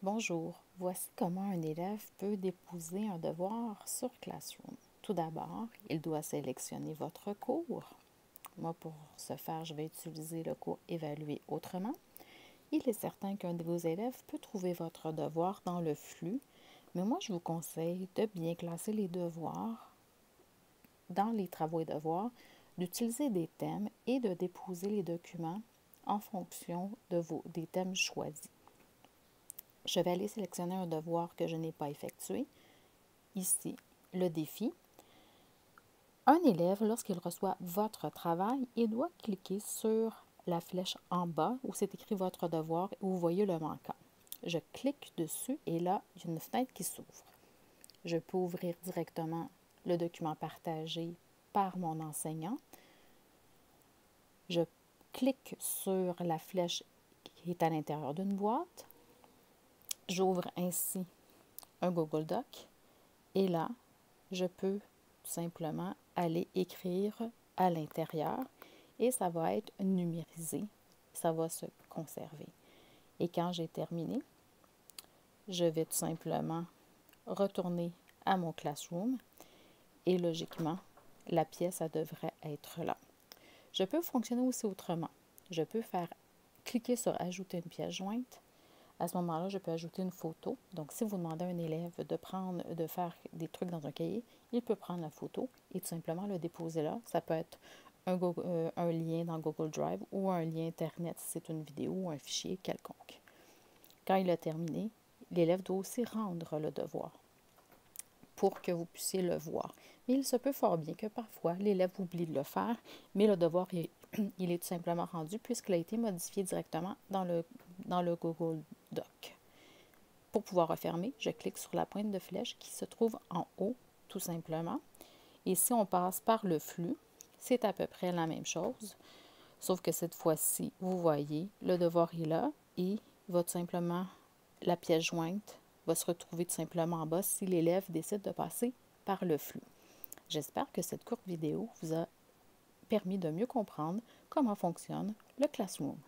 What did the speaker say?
Bonjour, voici comment un élève peut déposer un devoir sur Classroom. Tout d'abord, il doit sélectionner votre cours. Moi, pour ce faire, je vais utiliser le cours Évaluer autrement. Il est certain qu'un de vos élèves peut trouver votre devoir dans le flux, mais moi, je vous conseille de bien classer les devoirs dans les travaux et devoirs, d'utiliser des thèmes et de déposer les documents en fonction des thèmes choisis. Je vais aller sélectionner un devoir que je n'ai pas effectué. Ici, le défi. Un élève, lorsqu'il reçoit votre travail, il doit cliquer sur la flèche en bas où c'est écrit votre devoir et où vous voyez le manquant. Je clique dessus et là, il y a une fenêtre qui s'ouvre. Je peux ouvrir directement le document partagé par mon enseignant. Je clique sur la flèche qui est à l'intérieur d'une boîte. J'ouvre ainsi un Google Doc et là, je peux tout simplement aller écrire à l'intérieur et ça va être numérisé, ça va se conserver. Et quand j'ai terminé, je vais tout simplement retourner à mon Classroom et logiquement, la pièce, elle devrait être là. Je peux fonctionner aussi autrement. Je peux cliquer sur Ajouter une pièce jointe. À ce moment-là, je peux ajouter une photo. Donc, si vous demandez à un élève de faire des trucs dans un cahier, il peut prendre la photo et tout simplement le déposer là. Ça peut être un lien dans Google Drive ou un lien Internet si c'est une vidéo ou un fichier quelconque. Quand il a terminé, l'élève doit aussi rendre le devoir pour que vous puissiez le voir. Mais il se peut fort bien que parfois, l'élève oublie de le faire, mais le devoir, il est tout simplement rendu puisqu'il a été modifié directement dans le Google Doc. Pour pouvoir refermer, je clique sur la pointe de flèche qui se trouve en haut, tout simplement. Et si on passe par le flux, c'est à peu près la même chose, sauf que cette fois-ci, vous voyez, le devoir est là et va tout simplement, la pièce jointe va se retrouver tout simplement en bas si l'élève décide de passer par le flux. J'espère que cette courte vidéo vous a permis de mieux comprendre comment fonctionne le Classroom.